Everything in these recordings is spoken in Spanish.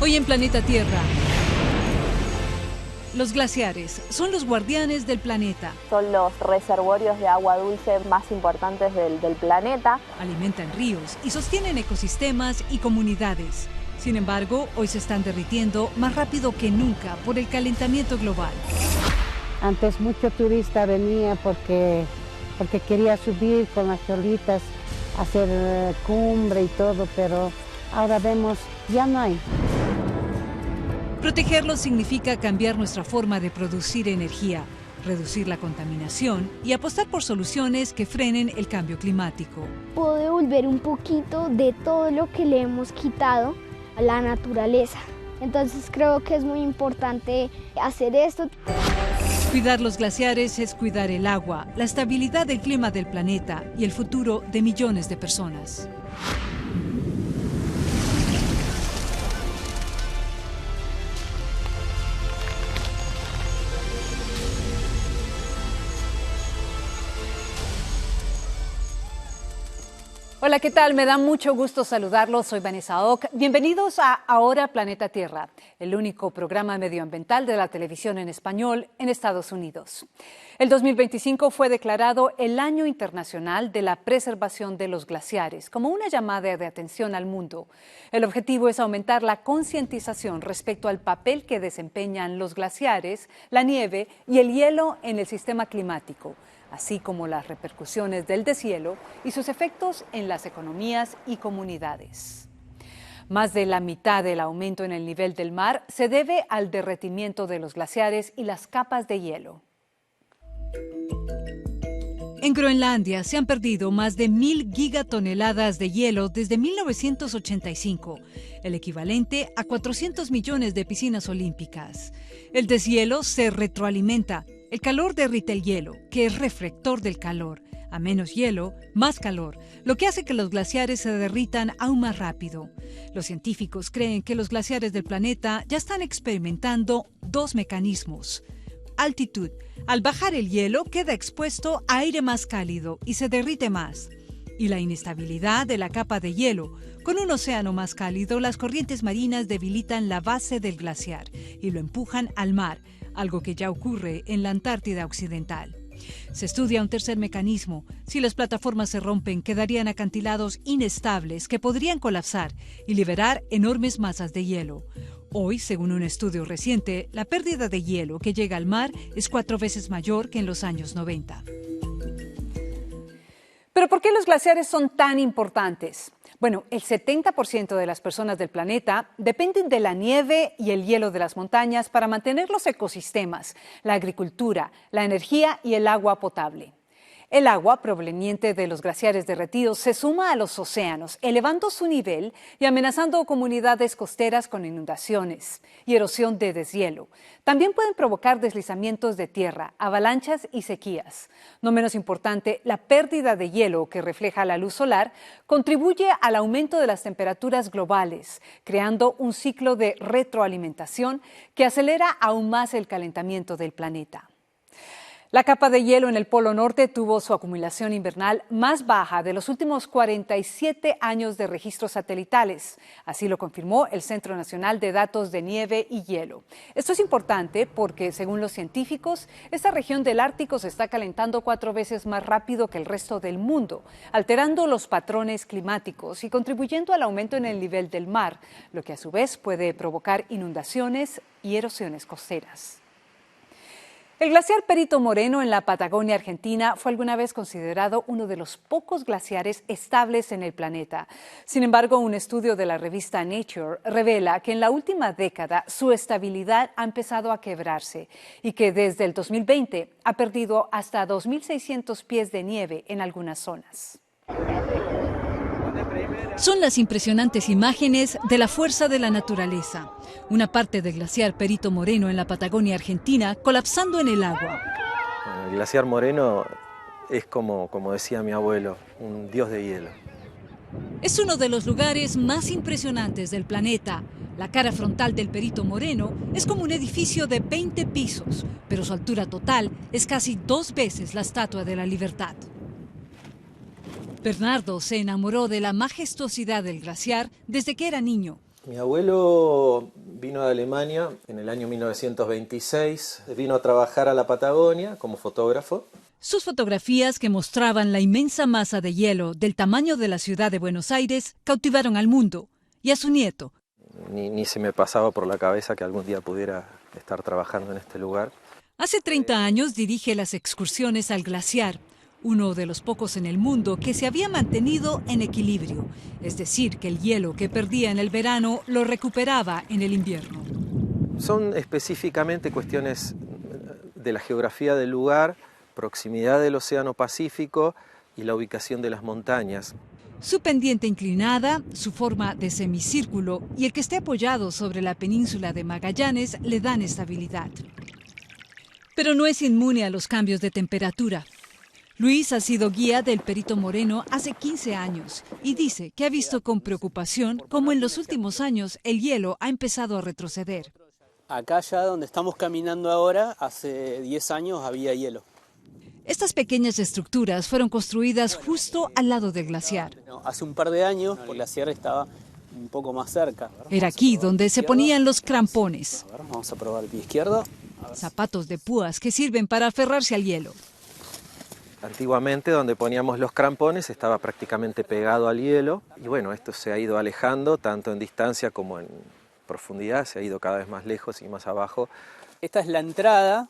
Hoy en Planeta Tierra, los glaciares son los guardianes del planeta. Son los reservorios de agua dulce más importantes del planeta. Alimentan ríos y sostienen ecosistemas y comunidades. Sin embargo, hoy se están derritiendo más rápido que nunca por el calentamiento global. Antes mucho turista venía porque quería subir con las cholitas, hacer cumbre y todo, pero ahora vemos, ya no hay. Protegerlos significa cambiar nuestra forma de producir energía, reducir la contaminación y apostar por soluciones que frenen el cambio climático. Puedo devolver un poquito de todo lo que le hemos quitado a la naturaleza. Entonces creo que es muy importante hacer esto. Cuidar los glaciares es cuidar el agua, la estabilidad del clima del planeta y el futuro de millones de personas. Hola, ¿qué tal? Me da mucho gusto saludarlos. Soy Vanessa Ock. Bienvenidos a Ahora Planeta Tierra, el único programa medioambiental de la televisión en español en Estados Unidos. El 2025 fue declarado el Año Internacional de la Preservación de los Glaciares, como una llamada de atención al mundo. El objetivo es aumentar la concientización respecto al papel que desempeñan los glaciares, la nieve y el hielo en el sistema climático, así como las repercusiones del deshielo y sus efectos en las economías y comunidades. Más de la mitad del aumento en el nivel del mar se debe al derretimiento de los glaciares y las capas de hielo. En Groenlandia se han perdido más de 1.000 gigatoneladas de hielo desde 1985, el equivalente a 400 millones de piscinas olímpicas. El deshielo se retroalimenta. El calor derrite el hielo, que es reflector del calor. A menos hielo, más calor, lo que hace que los glaciares se derritan aún más rápido. Los científicos creen que los glaciares del planeta ya están experimentando dos mecanismos. Altitud. Al bajar el hielo queda expuesto a aire más cálido y se derrite más. Y la inestabilidad de la capa de hielo. Con un océano más cálido, las corrientes marinas debilitan la base del glaciar y lo empujan al mar, algo que ya ocurre en la Antártida Occidental. Se estudia un tercer mecanismo. Si las plataformas se rompen, quedarían acantilados inestables que podrían colapsar y liberar enormes masas de hielo. Hoy, según un estudio reciente, la pérdida de hielo que llega al mar es 4 veces mayor que en los años 90. ¿Pero por qué los glaciares son tan importantes? Bueno, el 70% de las personas del planeta dependen de la nieve y el hielo de las montañas para mantener los ecosistemas, la agricultura, la energía y el agua potable. El agua proveniente de los glaciares derretidos se suma a los océanos, elevando su nivel y amenazando comunidades costeras con inundaciones y erosión de deshielo. También pueden provocar deslizamientos de tierra, avalanchas y sequías. No menos importante, la pérdida de hielo que refleja la luz solar contribuye al aumento de las temperaturas globales, creando un ciclo de retroalimentación que acelera aún más el calentamiento del planeta. La capa de hielo en el Polo Norte tuvo su acumulación invernal más baja de los últimos 47 años de registros satelitales. Así lo confirmó el Centro Nacional de Datos de Nieve y Hielo. Esto es importante porque, según los científicos, esta región del Ártico se está calentando 4 veces más rápido que el resto del mundo, alterando los patrones climáticos y contribuyendo al aumento en el nivel del mar, lo que a su vez puede provocar inundaciones y erosiones costeras. El glaciar Perito Moreno en la Patagonia Argentina fue alguna vez considerado uno de los pocos glaciares estables en el planeta. Sin embargo, un estudio de la revista Nature revela que en la última década su estabilidad ha empezado a quebrarse y que desde el 2020 ha perdido hasta 2.600 pies de nieve en algunas zonas. Son las impresionantes imágenes de la fuerza de la naturaleza. Una parte del glaciar Perito Moreno en la Patagonia Argentina colapsando en el agua. Bueno, el glaciar Moreno es como decía mi abuelo, un dios de hielo. Es uno de los lugares más impresionantes del planeta. La cara frontal del Perito Moreno es como un edificio de 20 pisos, pero su altura total es casi 2 veces la Estatua de la Libertad. Bernardo se enamoró de la majestuosidad del glaciar desde que era niño. Mi abuelo vino de Alemania en el año 1926, vino a trabajar a la Patagonia como fotógrafo. Sus fotografías, que mostraban la inmensa masa de hielo del tamaño de la ciudad de Buenos Aires, cautivaron al mundo y a su nieto. Ni se me pasaba por la cabeza que algún día pudiera estar trabajando en este lugar. Hace 30 años dirige las excursiones al glaciar, uno de los pocos en el mundo que se había mantenido en equilibrio, es decir, que el hielo que perdía en el verano lo recuperaba en el invierno. Son específicamente cuestiones de la geografía del lugar, proximidad del Océano Pacífico y la ubicación de las montañas. Su pendiente inclinada, su forma de semicírculo y el que esté apoyado sobre la península de Magallanes le dan estabilidad. Pero no es inmune a los cambios de temperatura. Luis ha sido guía del Perito Moreno hace 15 años y dice que ha visto con preocupación cómo en los últimos años el hielo ha empezado a retroceder. Acá ya donde estamos caminando ahora, hace 10 años había hielo. Estas pequeñas estructuras fueron construidas justo al lado del glaciar. Hace un par de años el glaciar estaba un poco más cerca. Era aquí donde se ponían los crampones, Vamos a probar el pie izquierdo. zapatos de púas que sirven para aferrarse al hielo. Antiguamente donde poníamos los crampones estaba prácticamente pegado al hielo y bueno, esto se ha ido alejando tanto en distancia como en profundidad, se ha ido cada vez más lejos y más abajo. Esta es la entrada.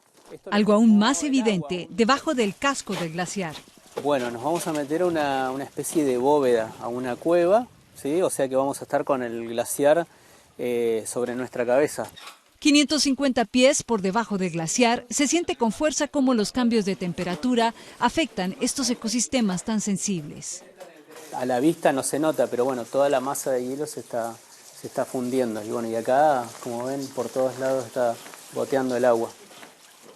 Algo aún más evidente debajo del casco del glaciar. Bueno, nos vamos a meter a una especie de bóveda, a una cueva, ¿sí? O sea que vamos a estar con el glaciar sobre nuestra cabeza. 550 pies por debajo del glaciar, se siente con fuerza cómo los cambios de temperatura afectan estos ecosistemas tan sensibles. A la vista no se nota, pero bueno, toda la masa de hielo se está fundiendo. Y bueno, y acá, como ven, por todos lados está goteando el agua.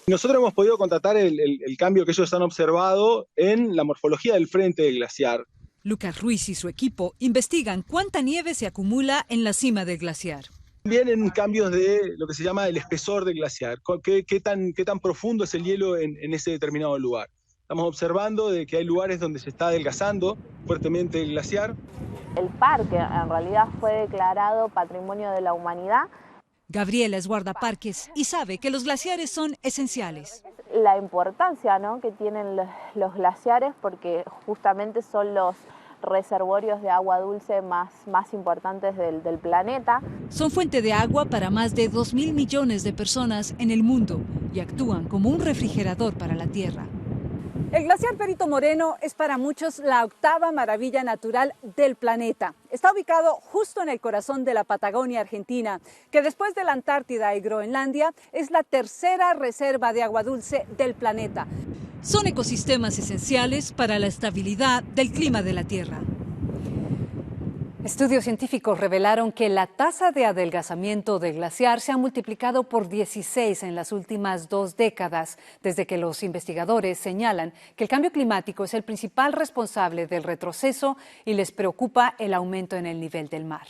Nosotros hemos podido constatar el cambio que ellos han observado en la morfología del frente del glaciar. Lucas Ruiz y su equipo investigan cuánta nieve se acumula en la cima del glaciar. También en cambios de lo que se llama el espesor del glaciar, qué tan profundo es el hielo en ese determinado lugar. Estamos observando de que hay lugares donde se está adelgazando fuertemente el glaciar. El parque en realidad fue declarado Patrimonio de la Humanidad. Gabriela es guardaparques y sabe que los glaciares son esenciales. La importancia, ¿no?, que tienen los glaciares, porque justamente son los reservorios de agua dulce más importantes del planeta. Son fuente de agua para más de 2.000 millones de personas en el mundo y actúan como un refrigerador para la Tierra. El glaciar Perito Moreno es para muchos la octava maravilla natural del planeta. Está ubicado justo en el corazón de la Patagonia Argentina, que después de la Antártida y Groenlandia es la tercera reserva de agua dulce del planeta. Son ecosistemas esenciales para la estabilidad del clima de la Tierra. Estudios científicos revelaron que la tasa de adelgazamiento del glaciar se ha multiplicado por 16 en las últimas 2 décadas, desde que los investigadores señalan que el cambio climático es el principal responsable del retroceso y les preocupa el aumento en el nivel del mar.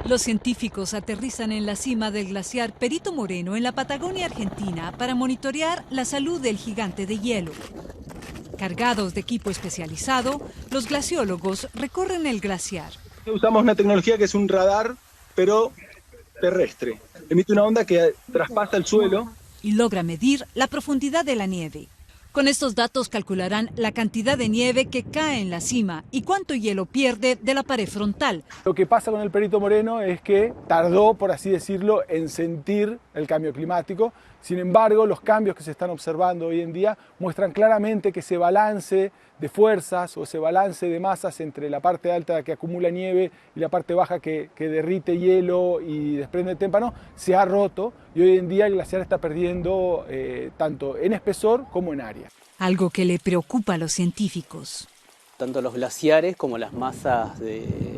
Los científicos aterrizan en la cima del glaciar Perito Moreno en la Patagonia Argentina para monitorear la salud del gigante de hielo. Cargados de equipo especializado, los glaciólogos recorren el glaciar. Usamos una tecnología que es un radar, pero terrestre. Emite una onda que traspasa el suelo. Y logra medir la profundidad de la nieve. Con estos datos calcularán la cantidad de nieve que cae en la cima y cuánto hielo pierde de la pared frontal. Lo que pasa con el Perito Moreno es que tardó, por así decirlo, en sentir el cambio climático. Sin embargo, los cambios que se están observando hoy en día muestran claramente que ese balance de fuerzas o ese balance de masas entre la parte alta que acumula nieve y la parte baja que derrite hielo y desprende témpano se ha roto y hoy en día el glaciar está perdiendo tanto en espesor como en área. Algo que le preocupa a los científicos. Tanto los glaciares como las masas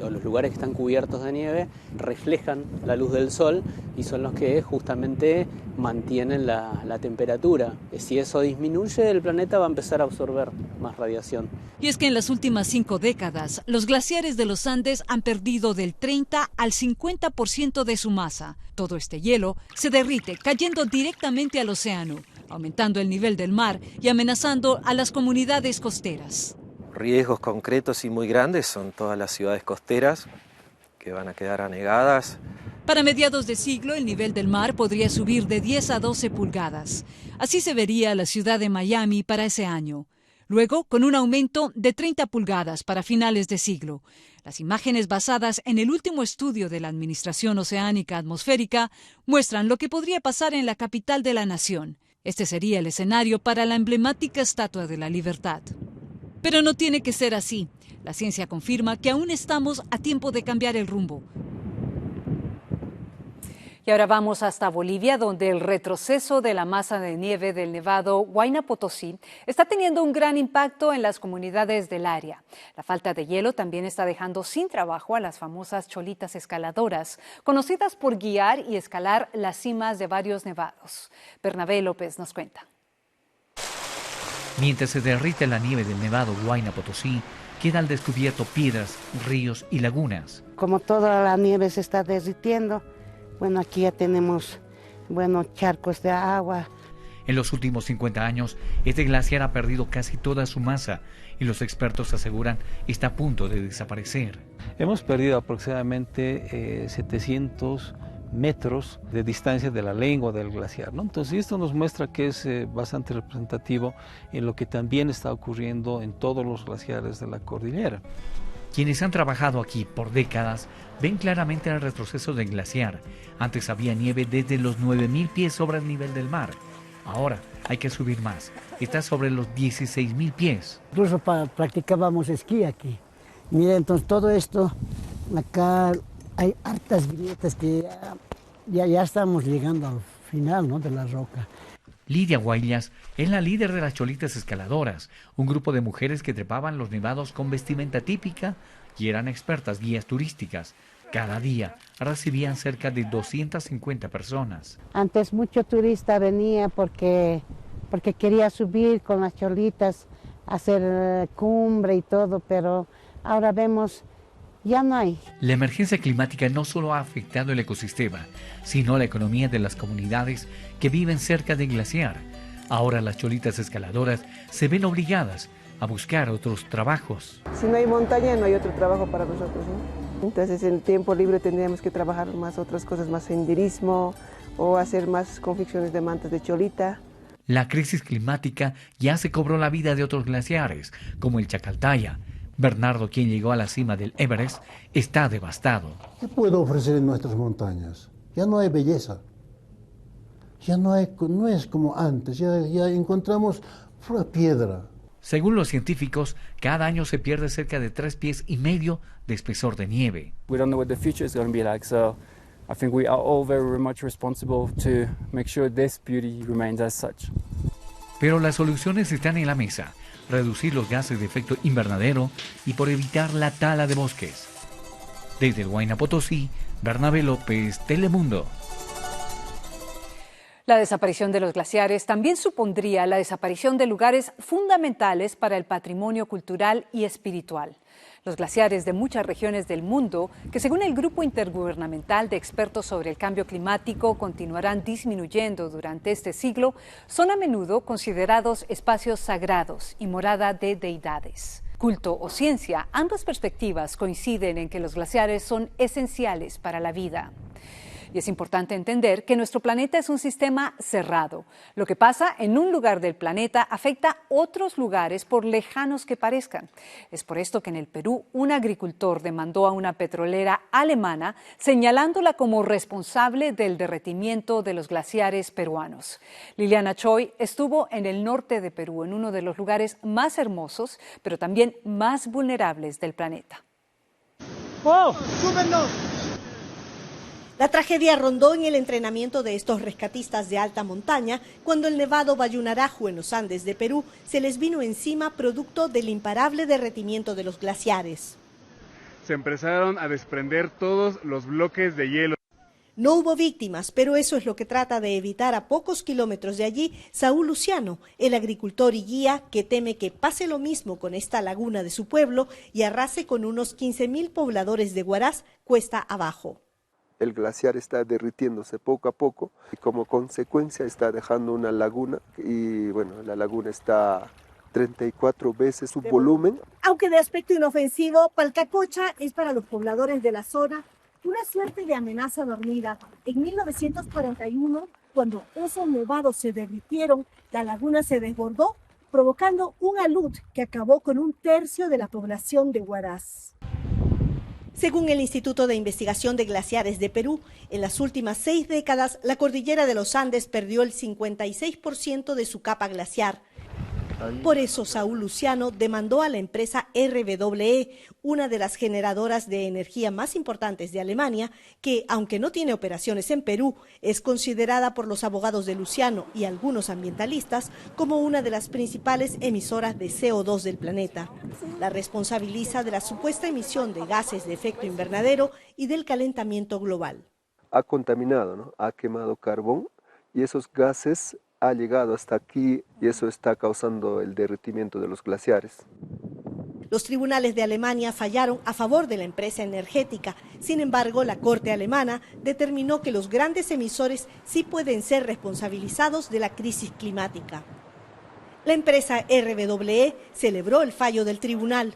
o los lugares que están cubiertos de nieve reflejan la luz del sol y son los que justamente mantienen la temperatura. Si eso disminuye, el planeta va a empezar a absorber más radiación. Y es que en las últimas 5 décadas, los glaciares de los Andes han perdido del 30 al 50% de su masa. Todo este hielo se derrite, cayendo directamente al océano, aumentando el nivel del mar y amenazando a las comunidades costeras. Riesgos concretos y muy grandes son todas las ciudades costeras que van a quedar anegadas. Para mediados de siglo, el nivel del mar podría subir de 10 a 12 pulgadas. Así se vería la ciudad de Miami para ese año. Luego, con un aumento de 30 pulgadas para finales de siglo. Las imágenes basadas en el último estudio de la Administración Oceánica Atmosférica muestran lo que podría pasar en la capital de la nación. Este sería el escenario para la emblemática Estatua de la Libertad. Pero no tiene que ser así. La ciencia confirma que aún estamos a tiempo de cambiar el rumbo. Y ahora vamos hasta Bolivia, donde el retroceso de la masa de nieve del Nevado Huayna Potosí está teniendo un gran impacto en las comunidades del área. La falta de hielo también está dejando sin trabajo a las famosas cholitas escaladoras, conocidas por guiar y escalar las cimas de varios nevados. Bernabé López nos cuenta. Mientras se derrite la nieve del Nevado Huayna Potosí, queda al descubierto piedras, ríos y lagunas. Como toda la nieve se está derritiendo, bueno, aquí ya tenemos, charcos de agua. En los últimos 50 años, este glaciar ha perdido casi toda su masa y los expertos aseguran está a punto de desaparecer. Hemos perdido aproximadamente 700 metros de distancia de la lengua del glaciar, ¿no? Entonces esto nos muestra que es bastante representativo en lo que también está ocurriendo en todos los glaciares de la cordillera. Quienes han trabajado aquí por décadas ven claramente el retroceso del glaciar. Antes había nieve desde los 9.000 pies sobre el nivel del mar. Ahora hay que subir más. Está sobre los 16.000 pies. Incluso practicábamos esquí aquí. Mira, entonces todo esto, acá hay hartas grietas que ya estamos llegando al final, ¿no?, de la roca. Lidia Guaylas es la líder de las cholitas escaladoras, un grupo de mujeres que trepaban los nevados con vestimenta típica y eran expertas guías turísticas. Cada día recibían cerca de 250 personas. Antes mucho turista venía porque quería subir con las cholitas, hacer cumbre y todo, pero ahora vemos ya no hay. La emergencia climática no solo ha afectado el ecosistema, sino la economía de las comunidades que viven cerca del glaciar. Ahora las cholitas escaladoras se ven obligadas a buscar otros trabajos. Si no hay montaña, no hay otro trabajo para nosotros, ¿no? Entonces en el tiempo libre tendríamos que trabajar más otras cosas, más senderismo o hacer más confecciones de mantas de cholita. La crisis climática ya se cobró la vida de otros glaciares, como el Chacaltaya. Bernardo, quien llegó a la cima del Everest, está devastado. ¿Qué puedo ofrecer en nuestras montañas? Ya no hay belleza. Ya no es como antes. Ya encontramos pura piedra. Según los científicos, cada año se pierde cerca de 3,5 pies de espesor de nieve. We don't know what the future is going to be like, so I think we are all very much responsible to make sure this beauty remains as such. Pero las soluciones están en la mesa. Reducir los gases de efecto invernadero y por evitar la tala de bosques. Desde el Huayna Potosí, Bernabé López, Telemundo. La desaparición de los glaciares también supondría la desaparición de lugares fundamentales para el patrimonio cultural y espiritual. Los glaciares de muchas regiones del mundo, que según el Grupo Intergubernamental de Expertos sobre el Cambio Climático continuarán disminuyendo durante este siglo, son a menudo considerados espacios sagrados y morada de deidades. Culto o ciencia, ambas perspectivas coinciden en que los glaciares son esenciales para la vida. Y es importante entender que nuestro planeta es un sistema cerrado. Lo que pasa en un lugar del planeta afecta a otros lugares por lejanos que parezcan. Es por esto que en el Perú un agricultor demandó a una petrolera alemana señalándola como responsable del derretimiento de los glaciares peruanos. Liliana Choi estuvo en el norte de Perú, en uno de los lugares más hermosos, pero también más vulnerables del planeta. ¡Wow! ¡Súbenos! La tragedia rondó en el entrenamiento de estos rescatistas de alta montaña cuando el nevado Bayunaraju en los Andes de Perú se les vino encima producto del imparable derretimiento de los glaciares. Se empezaron a desprender todos los bloques de hielo. No hubo víctimas, pero eso es lo que trata de evitar a pocos kilómetros de allí Saúl Luciano, el agricultor y guía que teme que pase lo mismo con esta laguna de su pueblo y arrase con unos 15.000 pobladores de Huaraz cuesta abajo. El glaciar está derritiéndose poco a poco y como consecuencia está dejando una laguna y bueno, la laguna está 34 veces su volumen. Aunque de aspecto inofensivo, Palcacocha es para los pobladores de la zona una suerte de amenaza dormida. En 1941, cuando esos nevados se derritieron, la laguna se desbordó, provocando un alud que acabó con 1/3 de la población de Huaraz. Según el Instituto de Investigación de Glaciares de Perú, en las últimas 6 décadas, la cordillera de los Andes perdió el 56% de su capa glaciar. Por eso, Saúl Luciano demandó a la empresa RWE, una de las generadoras de energía más importantes de Alemania, que, aunque no tiene operaciones en Perú, es considerada por los abogados de Luciano y algunos ambientalistas como una de las principales emisoras de CO2 del planeta. La responsabiliza de la supuesta emisión de gases de efecto invernadero y del calentamiento global. Ha contaminado, ¿no? Ha quemado carbón y esos gases ha llegado hasta aquí y eso está causando el derretimiento de los glaciares. Los tribunales de Alemania fallaron a favor de la empresa energética. Sin embargo, la Corte alemana determinó que los grandes emisores sí pueden ser responsabilizados de la crisis climática. La empresa RWE celebró el fallo del tribunal.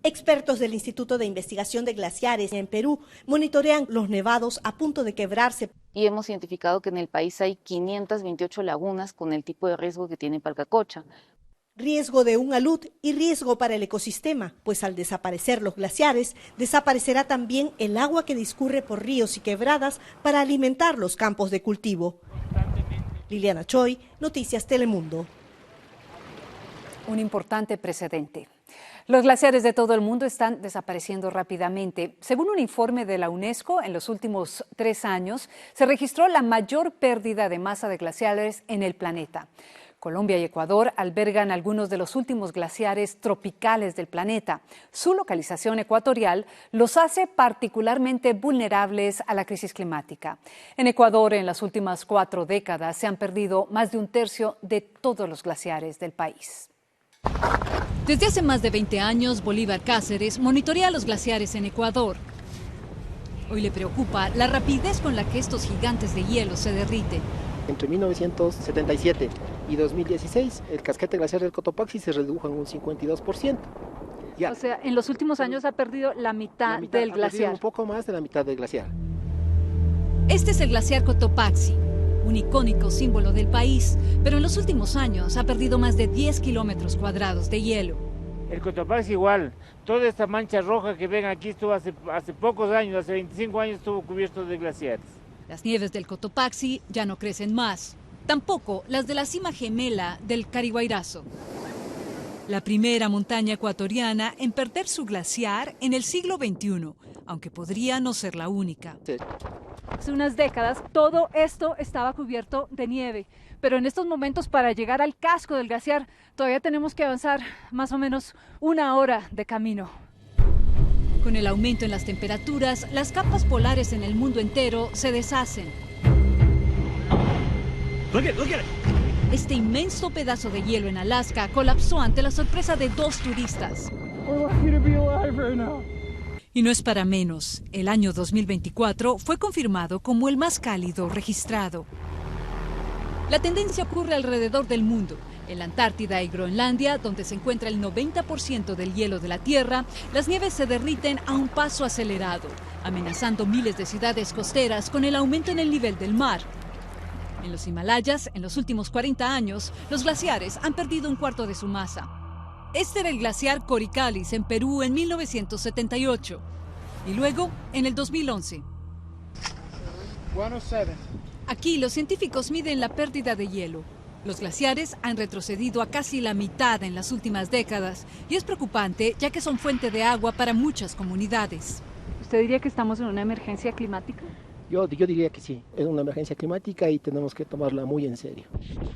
Expertos del Instituto de Investigación de Glaciares en Perú monitorean los nevados a punto de quebrarse. Y hemos identificado que en el país hay 528 lagunas con el tipo de riesgo que tiene Palcacocha. Riesgo de un alud y riesgo para el ecosistema, pues al desaparecer los glaciares, desaparecerá también el agua que discurre por ríos y quebradas para alimentar los campos de cultivo. Liliana Choi, Noticias Telemundo. Un importante precedente. Los glaciares de todo el mundo están desapareciendo rápidamente. Según un informe de la UNESCO, en los últimos 3 años se registró la mayor pérdida de masa de glaciares en el planeta. Colombia y Ecuador albergan algunos de los últimos glaciares tropicales del planeta. Su localización ecuatorial los hace particularmente vulnerables a la crisis climática. En Ecuador, en las últimas 4 décadas, se han perdido más de 1/3 de todos los glaciares del país. Desde hace más de 20 años, Bolívar Cáceres monitorea los glaciares en Ecuador. Hoy le preocupa la rapidez con la que estos gigantes de hielo se derriten. Entre 1977 y 2016, el casquete glaciar del Cotopaxi se redujo en un 52%. O sea, en los últimos años ha perdido la mitad del glaciar. Un poco más de la mitad del glaciar. Este es el glaciar Cotopaxi, un icónico símbolo del país, pero en los últimos años ha perdido más de 10 kilómetros cuadrados de hielo. El Cotopaxi igual, toda esta mancha roja que ven aquí estuvo hace pocos años, hace 25 años estuvo cubierto de glaciares. Las nieves del Cotopaxi ya no crecen más, tampoco las de la cima gemela del Cariguairazo. La primera montaña ecuatoriana en perder su glaciar en el siglo XXI, aunque podría no ser la única. Sí. Hace unas décadas todo esto estaba cubierto de nieve, pero en estos momentos para llegar al casco del glaciar todavía tenemos que avanzar más o menos 1 hora de camino. Con el aumento en las temperaturas, las capas polares en el mundo entero se deshacen. Este inmenso pedazo de hielo en Alaska colapsó ante la sorpresa de 2 turistas. Y no es para menos. El año 2024 fue confirmado como el más cálido registrado. La tendencia ocurre alrededor del mundo. En la Antártida y Groenlandia, donde se encuentra el 90% del hielo de la Tierra, las nieves se derriten a un paso acelerado, amenazando miles de ciudades costeras con el aumento en el nivel del mar. En los Himalayas, en los últimos 40 años, los glaciares han perdido 1/4 de su masa. Este era el glaciar Coricalis en Perú en 1978 y luego en el 2011. Aquí los científicos miden la pérdida de hielo. Los glaciares han retrocedido a casi la mitad en las últimas décadas y es preocupante ya que son fuente de agua para muchas comunidades. ¿Usted diría que estamos en una emergencia climática? Yo diría que sí, es una emergencia climática y tenemos que tomarla muy en serio.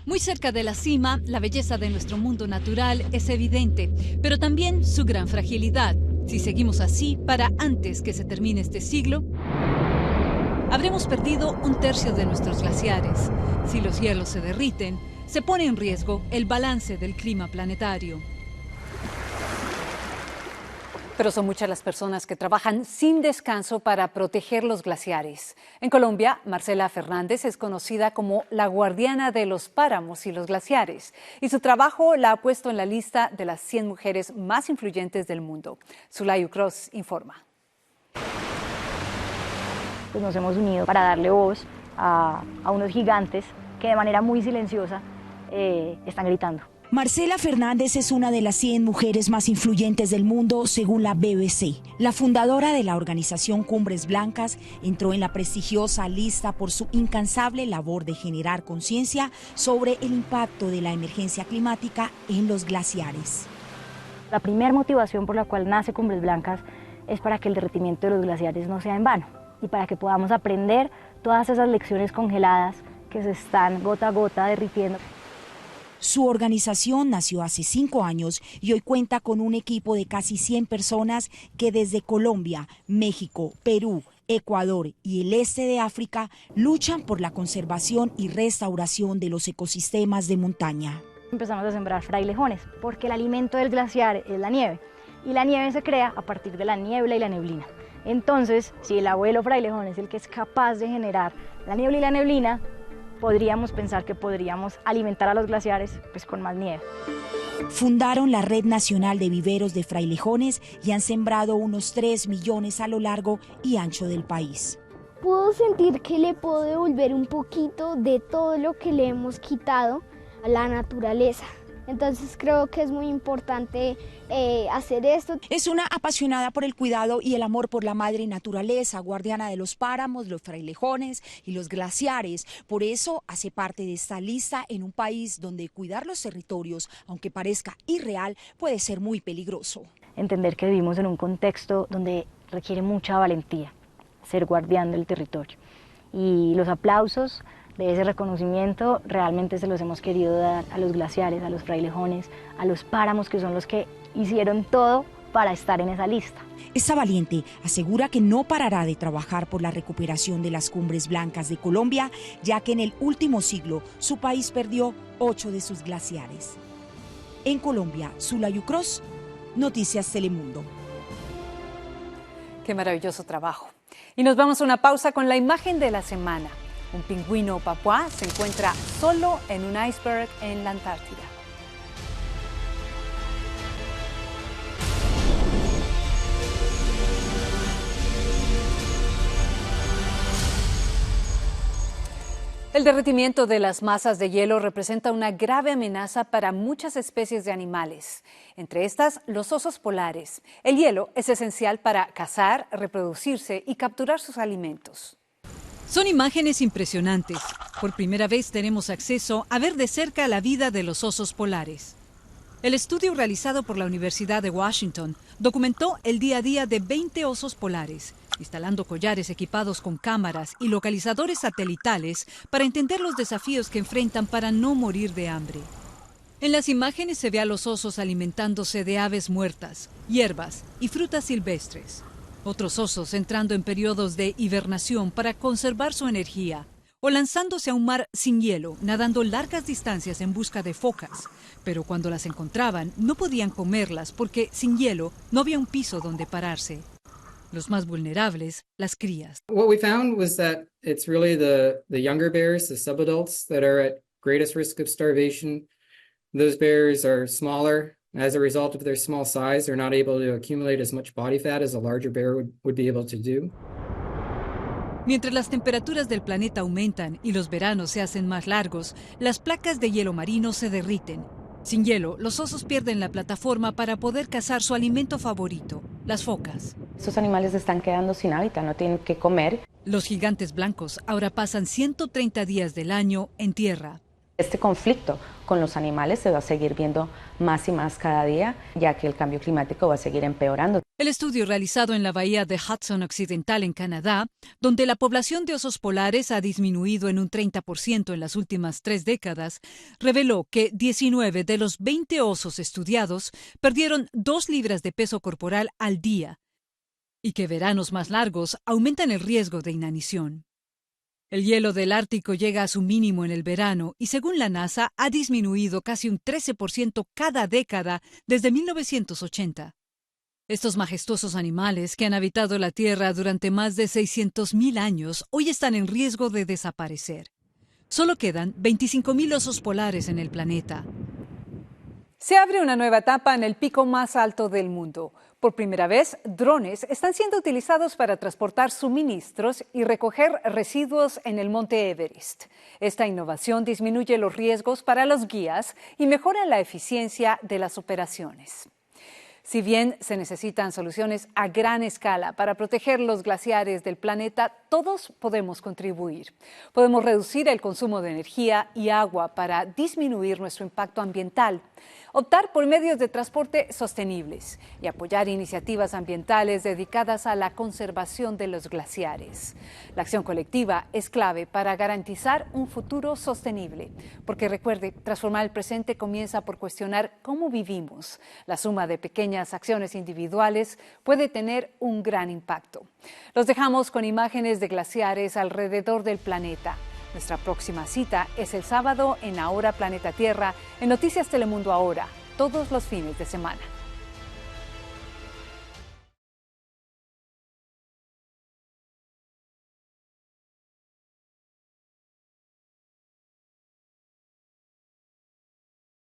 Muy cerca de la cima, la belleza de nuestro mundo natural es evidente, pero también su gran fragilidad. Si seguimos así para antes que se termine este siglo, habremos perdido 1/3 de nuestros glaciares. Si los hielos se derriten, se pone en riesgo el balance del clima planetario. Pero son muchas las personas que trabajan sin descanso para proteger los glaciares. En Colombia, Marcela Fernández es conocida como la guardiana de los páramos y los glaciares, y su trabajo la ha puesto en la lista de las 100 mujeres más influyentes del mundo. Zulayu Cross informa. pues nos hemos unido para darle voz a unos gigantes que de manera muy silenciosa están gritando. Marcela Fernández es una de las 100 mujeres más influyentes del mundo según la BBC. La fundadora de la organización Cumbres Blancas entró en la prestigiosa lista por su incansable labor de generar conciencia sobre el impacto de la emergencia climática en los glaciares. La primera motivación por la cual nace Cumbres Blancas es para que el derretimiento de los glaciares no sea en vano y para que podamos aprender todas esas lecciones congeladas que se están gota a gota derritiendo. Su organización nació hace 5 años y hoy cuenta con un equipo de casi 100 personas que desde Colombia, México, Perú, Ecuador y el este de África luchan por la conservación y restauración de los ecosistemas de montaña. Empezamos a sembrar frailejones porque el alimento del glaciar es la nieve y la nieve se crea a partir de la niebla y la neblina. Entonces, si el abuelo frailejón es el que es capaz de generar la niebla y la neblina, podríamos pensar que podríamos alimentar a los glaciares pues con más nieve. Fundaron la Red Nacional de Viveros de Frailejones y han sembrado unos 3 millones a lo largo y ancho del país. Puedo sentir que le puedo devolver un poquito de todo lo que le hemos quitado a la naturaleza. Entonces creo que es muy importante hacer esto. Es una apasionada por el cuidado y el amor por la madre naturaleza, guardiana de los páramos, los frailejones y los glaciares. Por eso hace parte de esta lista en un país donde cuidar los territorios, aunque parezca irreal, puede ser muy peligroso. Entender que vivimos en un contexto donde requiere mucha valentía ser guardián del territorio. Y los aplausos de ese reconocimiento realmente se los hemos querido dar a los glaciares, a los frailejones, a los páramos, que son los que hicieron todo para estar en esa lista. Esta valiente asegura que no parará de trabajar por la recuperación de las Cumbres Blancas de Colombia, ya que en el último siglo su país perdió 8 de sus glaciares. En Colombia, Zula Yucros, Noticias Telemundo. Qué maravilloso trabajo. Y nos vamos a una pausa con la imagen de la semana. Un pingüino papúa se encuentra solo en un iceberg en la Antártida. El derretimiento de las masas de hielo representa una grave amenaza para muchas especies de animales, entre estas los osos polares. El hielo es esencial para cazar, reproducirse y capturar sus alimentos. Son imágenes impresionantes. Por primera vez tenemos acceso a ver de cerca la vida de los osos polares. El estudio realizado por la Universidad de Washington documentó el día a día de 20 osos polares, instalando collares equipados con cámaras y localizadores satelitales para entender los desafíos que enfrentan para no morir de hambre. En las imágenes se ve a los osos alimentándose de aves muertas, hierbas y frutas silvestres. Otros osos entrando en periodos de hibernación para conservar su energía, o lanzándose a un mar sin hielo, nadando largas distancias en busca de focas. Pero cuando las encontraban, no podían comerlas porque sin hielo no había un piso donde pararse. Los más vulnerables, las crías. What we found was that it's really the younger bears, the subadults, that are at greatest risk of starvation. Those bears are smaller. As a result of their small size, they're not able to accumulate as much body fat as a larger bear would be able to do. Mientras las temperaturas del planeta aumentan y los veranos se hacen más largos, las placas de hielo marino se derriten. Sin hielo, los osos pierden la plataforma para poder cazar su alimento favorito, las focas. Estos animales están quedando sin hábitat, no tienen qué comer. Los gigantes blancos ahora pasan 130 días del año en tierra. Este conflicto con los animales se va a seguir viendo más y más cada día, ya que el cambio climático va a seguir empeorando. El estudio realizado en la bahía de Hudson Occidental en Canadá, donde la población de osos polares ha disminuido en un 30% en las últimas 3 décadas, reveló que 19 de los 20 osos estudiados perdieron 2 libras de peso corporal al día y que veranos más largos aumentan el riesgo de inanición. El hielo del Ártico llega a su mínimo en el verano y, según la NASA, ha disminuido casi un 13% cada década desde 1980. Estos majestuosos animales que han habitado la Tierra durante más de 600.000 años hoy están en riesgo de desaparecer. Solo quedan 25.000 osos polares en el planeta. Se abre una nueva etapa en el pico más alto del mundo. Por primera vez, drones están siendo utilizados para transportar suministros y recoger residuos en el Monte Everest. Esta innovación disminuye los riesgos para los guías y mejora la eficiencia de las operaciones. Si bien se necesitan soluciones a gran escala para proteger los glaciares del planeta, todos podemos contribuir. Podemos reducir el consumo de energía y agua para disminuir nuestro impacto ambiental, optar por medios de transporte sostenibles y apoyar iniciativas ambientales dedicadas a la conservación de los glaciares. La acción colectiva es clave para garantizar un futuro sostenible, porque recuerde, transformar el presente comienza por cuestionar cómo vivimos. La suma de pequeñas acciones individuales puede tener un gran impacto. Los dejamos con imágenes de glaciares alrededor del planeta. Nuestra próxima cita es el sábado en Ahora Planeta Tierra, en Noticias Telemundo Ahora, todos los fines de semana.